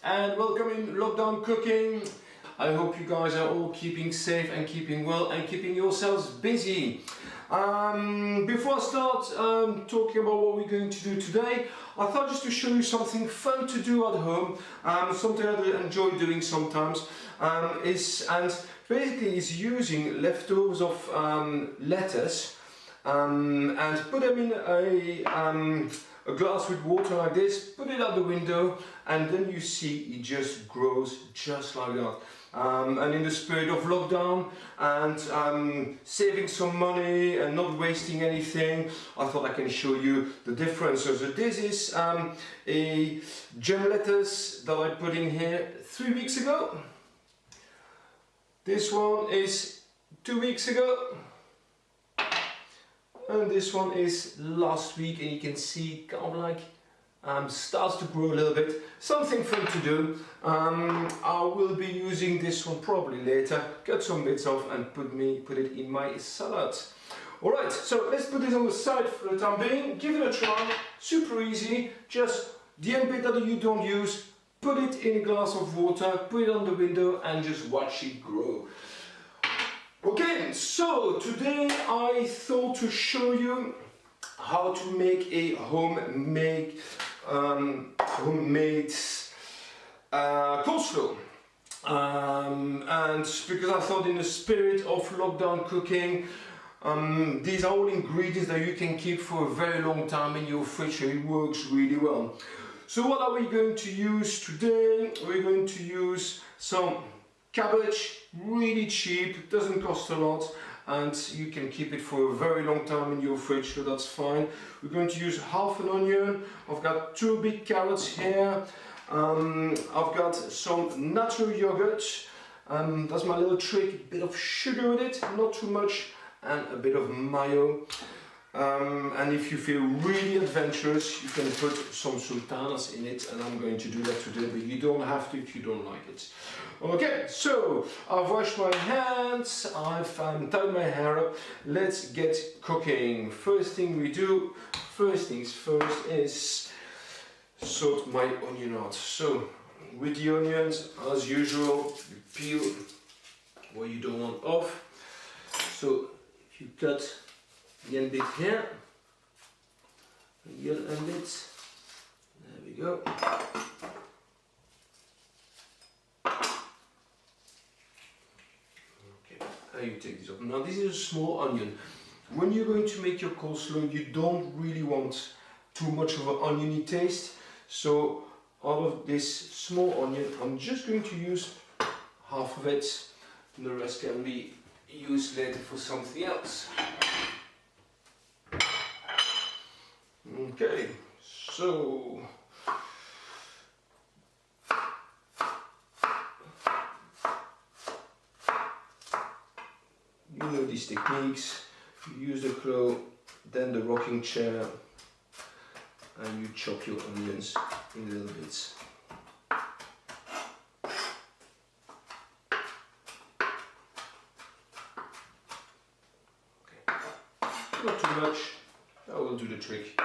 and welcome in lockdown cooking. I hope you guys are all keeping safe and keeping well and keeping yourselves busy. Before I start talking about what we're going to do today, I thought just to show you something fun to do at home, something I enjoy doing sometimes, basically is using leftovers of lettuce and put them in a glass with water like this, put it out the window, and then you see it just grows just like that. And in the spirit of lockdown and saving some money and not wasting anything, I thought I can show you the difference. So this is a gem lettuce that I put in here 3 weeks ago. This one is 2 weeks ago. And this one is last week, and you can see kind of like starts to grow a little bit. Something fun to do. I will be using this one probably later. Cut some bits off and put it in my salad. Alright, so let's put this on the side for the time being. Give it a try. Super easy. Just the end bit that you don't use, put it in a glass of water, put it on the window and just watch it grow. Okay, so today I thought to show you how to make a homemade coleslaw. And because I thought in the spirit of lockdown cooking, these are all ingredients that you can keep for a very long time in your fridge, so it works really well. So what are we going to use today? We're going to use some cabbage, really cheap, doesn't cost a lot, and you can keep it for a very long time in your fridge, so that's fine. We're going to use half an onion. I've got 2 big carrots here. I've got some natural yogurt. That's my little trick. A bit of sugar with it, not too much, and a bit of mayo. And if you feel really adventurous, you can put some sultanas in it, and I'm going to do that today, but you don't have to if you don't like it. Okay, so I've washed my hands, I've tied my hair up. Let's get cooking. First things first is sort my onion out. So with the onions, as usual, you peel what you don't want off. So if you cut the end bit here, the other end bit, there we go. Okay, now you take this off. Now this is a small onion. When you're going to make your coleslaw, you don't really want too much of an oniony taste. So out of this small onion, I'm just going to use half of it, and the rest can be used later for something else. Okay, so you know these techniques. You use the claw, then the rocking chair, and you chop your onions in little bits. Okay, not too much. That will do the trick.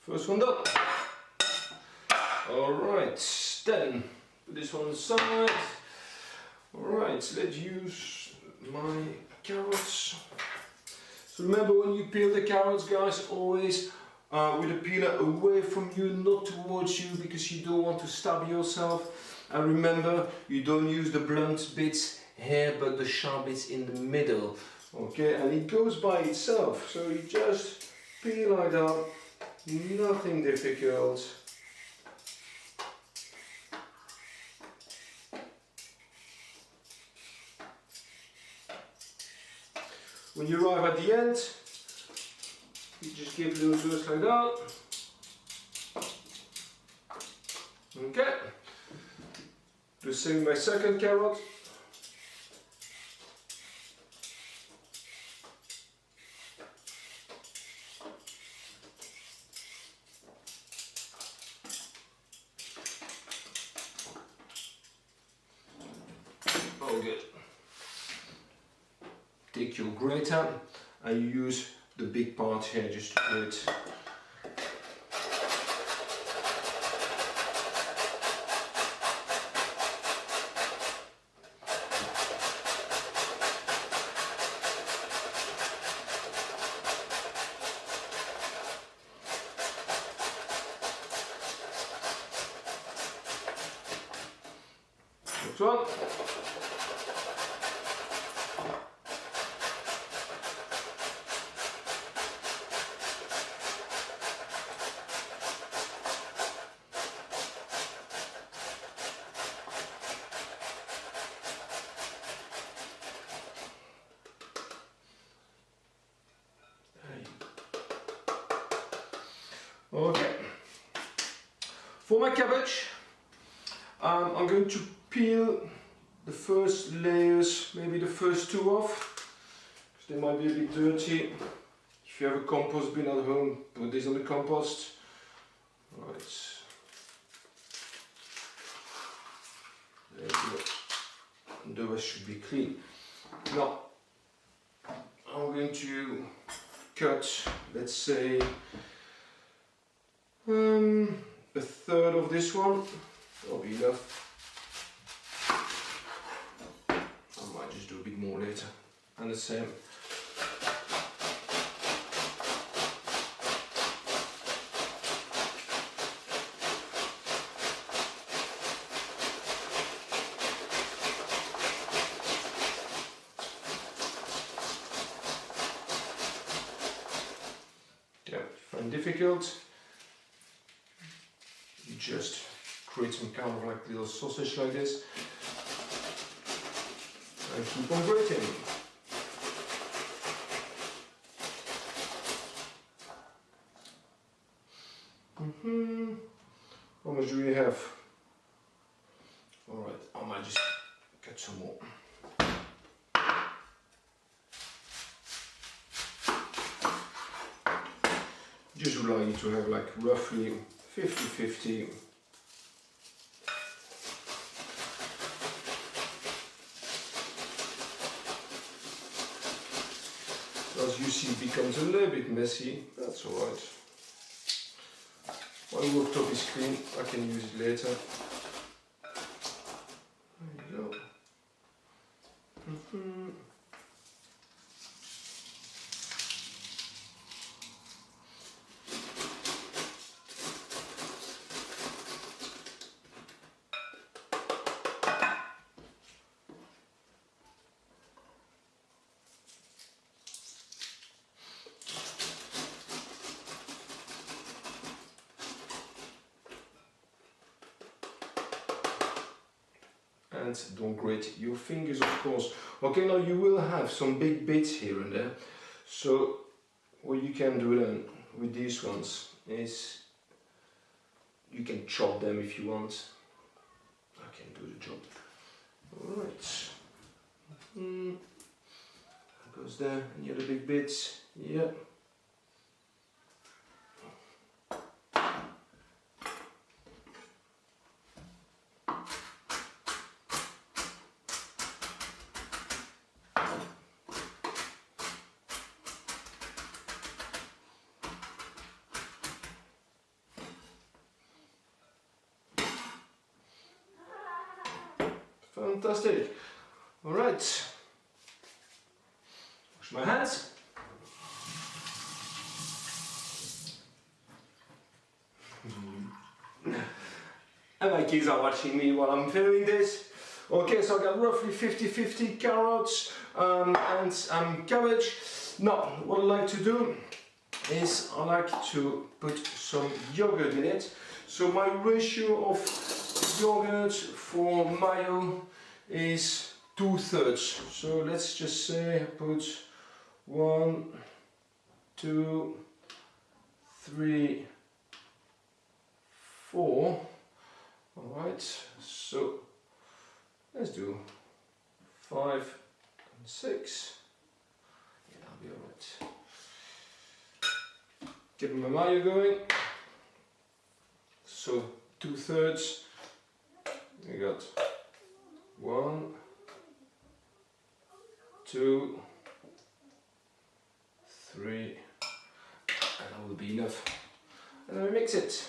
First one done. Alright, then put this one aside. Alright, let's use my carrots. So remember, when you peel the carrots, guys, always with the peeler away from you, not towards you, because you don't want to stab yourself. And remember, you don't use the blunt bits here, but the sharp bits in the middle. Okay, and it goes by itself, so you just peel like that, nothing difficult. When you arrive at the end, you just give little bursts like that. Okay, the same with my second carrot. Good. Take your grater and you use the big part here just to do it. Next one. Okay, for my cabbage, I'm going to peel the first layers, maybe the first two off, because they might be a bit dirty. If you have a compost bin at home, put this on the compost. Right, there we go, and the rest should be clean. Now, I'm going to cut, let's say, a third of this one. That'll be enough. I might just do a bit more later. And the same. Yeah, find difficult. You just create some kind of like little sausage like this and keep on grating. How much do we have? Alright, I might just get some more. Just would like you to have like roughly 50-50. As you see, it becomes a little bit messy. That's alright. My worktop is clean, I can use it later. There you go. And don't grate your fingers, of course. Okay, now you will have some big bits here and there. So what you can do then with these ones is you can chop them if you want. I can do the job. Alright. Goes there, and the other big bits. Yeah. Fantastic. All right. Wash my hands. And my kids are watching me while I'm filming this. Okay, so I got roughly 50-50 carrots and cabbage. Now, what I like to do is I like to put some yogurt in it. So my ratio of yogurt for mayo is 2/3. So let's just say I put 1, 2, 3, 4. Alright, so let's do 5 and 6. Yeah, that'll be alright. Get my mayo going. So 2/3. We got 1, 2, 3, and that will be enough. And then we mix it.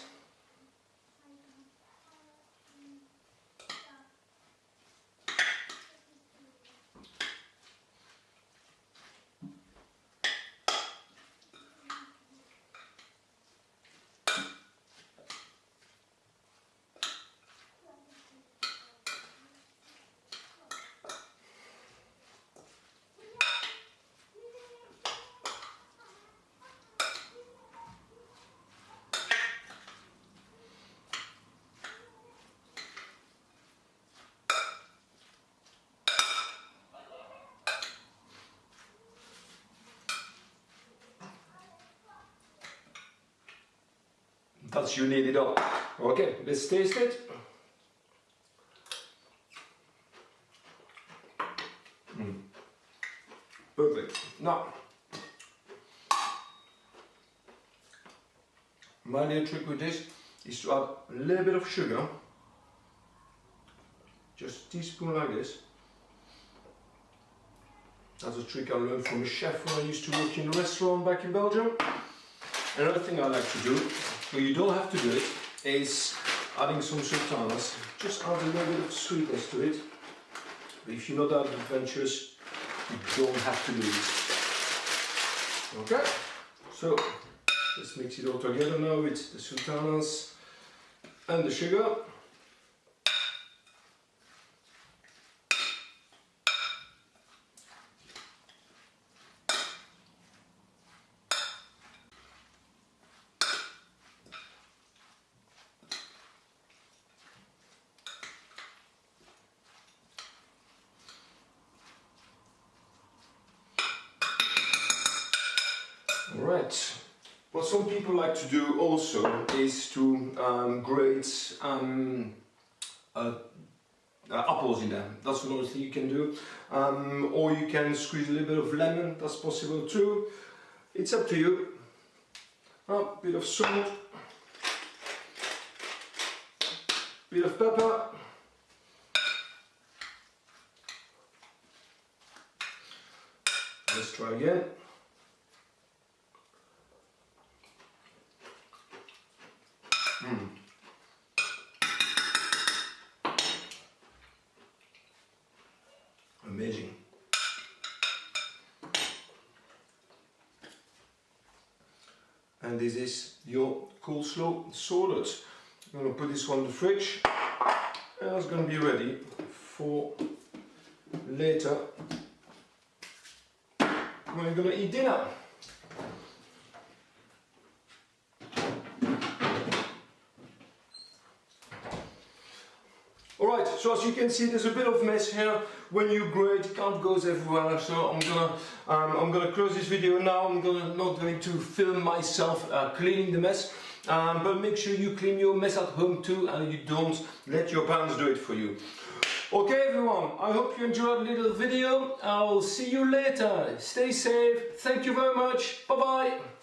That's you nearly done. Okay, let's taste it. Perfect. Now, my little trick with this is to add a little bit of sugar, just a teaspoon like this. That's a trick I learned from a chef when I used to work in a restaurant back in Belgium. Another thing I like to do, so you don't have to do it, is adding some sultanas. Just add a little bit of sweetness to it. But if you're not that adventurous, you don't have to do it. Okay, so let's mix it all together now with the sultanas and the sugar. Right. What some people like to do also is to grate apples in them. That's another thing you can do. Or you can squeeze a little bit of lemon, that's possible too. It's up to you. A bit of salt, bit of pepper. Let's try again. Amazing. And this is your coleslaw salad. I'm going to put this one in the fridge and it's going to be ready for later when you're going to eat dinner. Alright, so as you can see, there's a bit of mess here. When you grate, it can't go everywhere. So I'm gonna close this video now. I'm not going to film myself cleaning the mess. But make sure you clean your mess at home too, and you don't let your parents do it for you. Okay, everyone. I hope you enjoyed the little video. I'll see you later. Stay safe. Thank you very much. Bye bye.